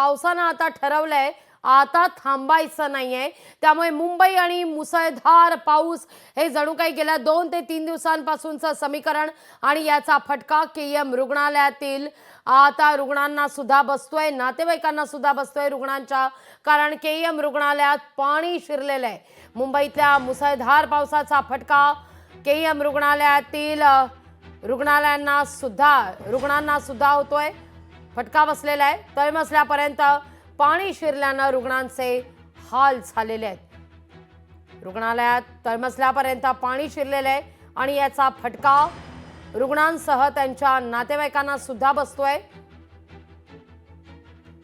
पावसानं आता ठरवलंय आता थांबायचं नाहीये। त्यामुळे मुंबई आणि मुसळधार पाऊस हे जणू काही गेल्या 2 ते 3 दिवसांपासूनचं समीकरण आणि याचा फटका केएम रुग्णालयातील आता रुग्णांना सुद्धा बसतोय, नातेवाईकांना सुद्धा बसतोय रुग्णांच्या, कारण केएम रुग्णालयात पाणी शिरलेलं आहे। मुंबईतल्या मुसळधार पावसाचा फटका केएम रुग्णालयातील रुग्णांना सुद्धा होतोय। फटका बसलेला आहे। तळमजल्यापर्यंत पाणी शिरल्यानं रुग्णांचे हाल झालेले आहेत। रुग्णालयात तळमजल्यापर्यंत पाणी शिरलेले आहे आणि याचा फटका रुग्णांसह त्यांच्या नातेवाईकांना सुद्धा बसतोय।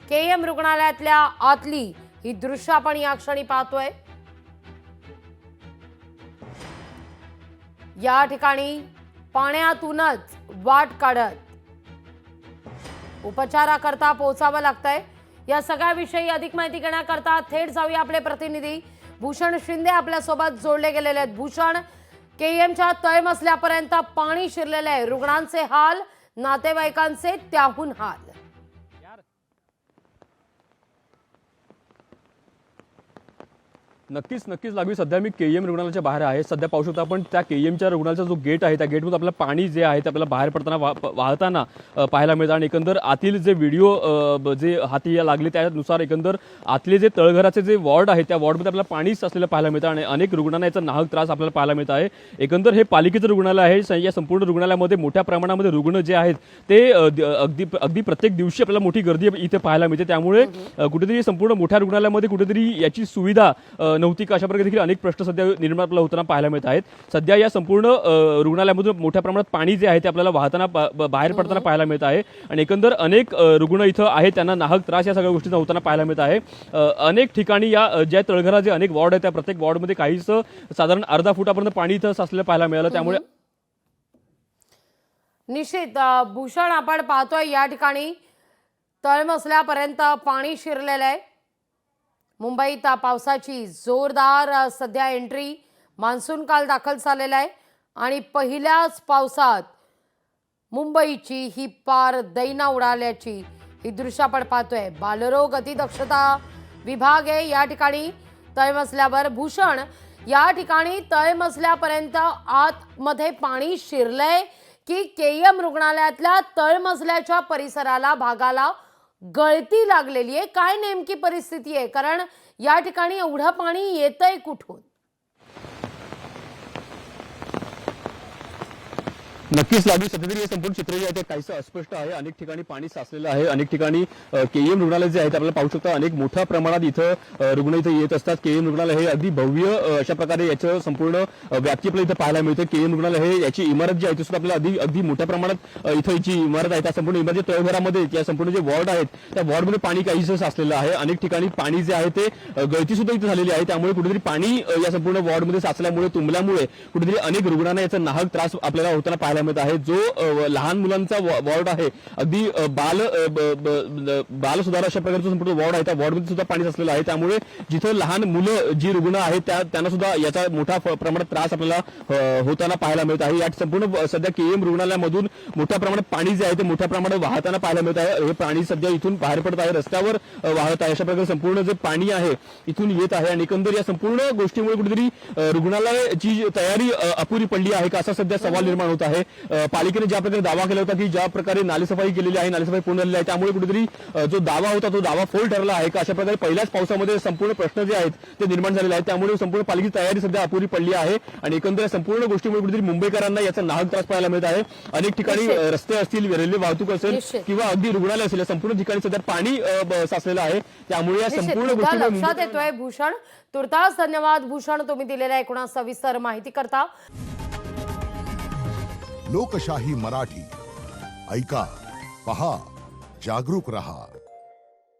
केएम रुग्णालयातल्या आतली ही दृश्य आपण या क्षणी पाहतोय। या ठिकाणी पाण्यातूनच वाट काढत उपचाराकरता पोहोचावं लागतंय। या सगळ्याविषयी अधिक माहिती घेण्याकरता थेट जाऊया आपले प्रतिनिधी भूषण शिंदे आपल्यासोबत जोडले गेलेले आहेत। भूषण, केएमच्या तळमजल्यापर्यंत पाणी शिरलेले आहे, रुग्णांचे हाल, नातेवाईकांचे त्याहून हाल। नक्कीच लागवी सध्या मी केएम रुग्णालयाच्या बाहेर आहे। सध्या पाहू शकतो आपण त्या केएमच्या रुग्णालयाचा जो गेट आहे त्या गेटमधून आपल्याला पाणी जे आहे ते आपल्याला बाहेर पडताना वाहताना पाहायला मिळतं आणि एकंदर आतील जे व्हिडिओ जे हाती लागले त्यानुसार एकंदर आतले जे तळघराचे जे वॉर्ड आहे त्या वॉर्डमध्ये आपल्याला पाणी साचलेलं पाहायला मिळतं आणि अनेक रुग्णांना याचा नाहक त्रास आपल्याला पाहायला मिळत आहे। एकंदर हे पालिकेचं रुग्णालय आहे। या संपूर्ण रुग्णालयामध्ये मोठ्या प्रमाणामध्ये रुग्ण जे आहेत ते अगदी प्रत्येक दिवशी आपल्याला मोठी गर्दी इथे पाहायला मिळते। त्यामुळे कुठेतरी संपूर्ण मोठ्या रुग्णालयामध्ये कुठेतरी याची सुविधा नव्हती का अशा प्रकारे देखील अनेक प्रश्न सध्या निर्माण आपल्याला होताना पाहायला मिळत आहेत। सध्या या संपूर्ण रुग्णालयामधून मोठ्या प्रमाणात पाणी जे आहे ते आपल्याला वाहताना बाहेर पडताना पाहायला मिळत आहे आणि एकंदर अनेक रुग्ण इथं आहेत त्यांना नाहक त्रास या सगळ्या गोष्टींचा होताना पाहायला मिळत आहे। अनेक ठिकाणी या ज्या तळघराचे अनेक वॉर्ड आहेत त्या प्रत्येक वॉर्डमध्ये काहीच साधारण अर्धा फुटापर्यंत पाणी इथं साचलेलं पाहायला मिळालं। त्यामुळे निश्चित भूषण, आपण पाहतोय या ठिकाणी तळमजल्यापर्यंत पाणी शिरलेलं आहे। मुंबईत पावसाची जोरदार सध्या एंट्री, मान्सून काल दाखल झालेला आहे आणि पहिल्याच पावसात मुंबईची ही पार दैना उडाल्याची ही दृश्य आपण पाहतोय। बालरोग अतिदक्षता विभाग आहे या ठिकाणी तळमजल्यावर। भूषण, या ठिकाणी तळमजल्यापर्यंत आतमध्ये पाणी शिरलंय की केएम रुग्णालयातल्या तळमजल्याच्या परिसराला भागाला गळती लागलेली आहे? काय नेमकी परिस्थिती आहे? कारण या ठिकाणी एवढं पाणी येतंय कुठून? नक्कीच लागू सध्या तरी हे संपूर्ण चित्र जे आहे ते काहीसं अस्पष्ट आहे। अनेक ठिकाणी पाणी साचलेलं आहे। अनेक ठिकाणी केएम रुग्णालय जे आहे ते आपल्याला पाहू शकता अनेक मोठ्या प्रमाणात इथं रुग्ण इथं येत असतात। केएम रुग्णालय हे अगदी भव्य अशा प्रकारे याचं संपूर्ण व्याप्ती आपल्याला इथं पाहायला मिळते। केएम रुग्णालय हे याची इमारत जी आहे ती सुद्धा आपल्याला अगदी मोठ्या प्रमाणात इथं जी इमारत आहे त्या संपूर्ण इमारतीच्या तळघरामध्ये या संपूर्ण जे वॉर्ड आहेत त्या वॉर्डमध्ये पाणी काहीसं साचलेलं आहे। अनेक ठिकाणी पाणी जे आहे ते गळती सुद्धा इथं झालेली आहे। त्यामुळे कुठेतरी पाणी या संपूर्ण वॉर्डमध्ये साचल्यामुळे तुंबल्यामुळे कुठेतरी अनेक रुग्णांना याचा नाहक त्रास आपल्याला होताना पाहायला मिळत आहे। जो लहान मुलांचा वॉर्ड आहे, अगदी बाल सुधार अशा प्रकारचं संपूर्ण वॉर्ड आहे त्या वॉर्डमध्ये सुद्धा पाणी साचलेलं आहे। त्यामुळे जिथं लहान मुलं जी रुग्ण आहेत त्यांना सुद्धा याचा मोठा प्रमाणात त्रास आपल्याला होताना पाहायला मिळत आहे। या संपूर्ण सध्या केएम रुग्णालयामधून मोठ्या प्रमाणात पाणी जे आहे ते मोठ्या प्रमाणात वाहताना पाहायला मिळत आहे। हे पाणी सध्या इथून बाहेर पडत आहे, रस्त्यावर वाहत आहे। अशा प्रकारे संपूर्ण जे पाणी आहे इथून येत आहे आणि एकंदर या संपूर्ण गोष्टीमुळे कुठेतरी रुग्णालयाची तयारी अपुरी पडली आहे का असा सध्या सवाल निर्माण होत आहे। पालिकेने ज्या प्रकारे दावा केला होता की ज्या प्रकारे नालेसफाई केलेली आहे, नालेसफाई पूर्ण झालेली आहे, त्यामुळे कुठेतरी जो दावा होता तो दावा फोल ठरला आहे का अशा प्रकारे पहिल्याच पावसामध्ये संपूर्ण प्रश्न जे आहेत ते निर्माण झालेले आहेत। त्यामुळे संपूर्ण पालिकेची तयारी सध्या अपुरी पडली आहे आणि एकंदर संपूर्ण गोष्टीमुळे कुठेतरी मुंबईकरांना याचा नाहक त्रास पाहायला मिळत आहे। अनेक ठिकाणी रस्ते असतील, रेल्वे वाहतूक असेल किंवा अगदी रुग्णालय असेल, संपूर्ण ठिकाणी सध्या पाणी साचलेलं आहे। त्यामुळे या संपूर्ण गोष्टी लक्षात येतोय। भूषण, तुर्तास धन्यवाद भूषण, तुम्ही दिलेल्या एकूण सविस्तर माहिती करता। लोकशाही मराठी ऐका, पहा, जागरूक रहा।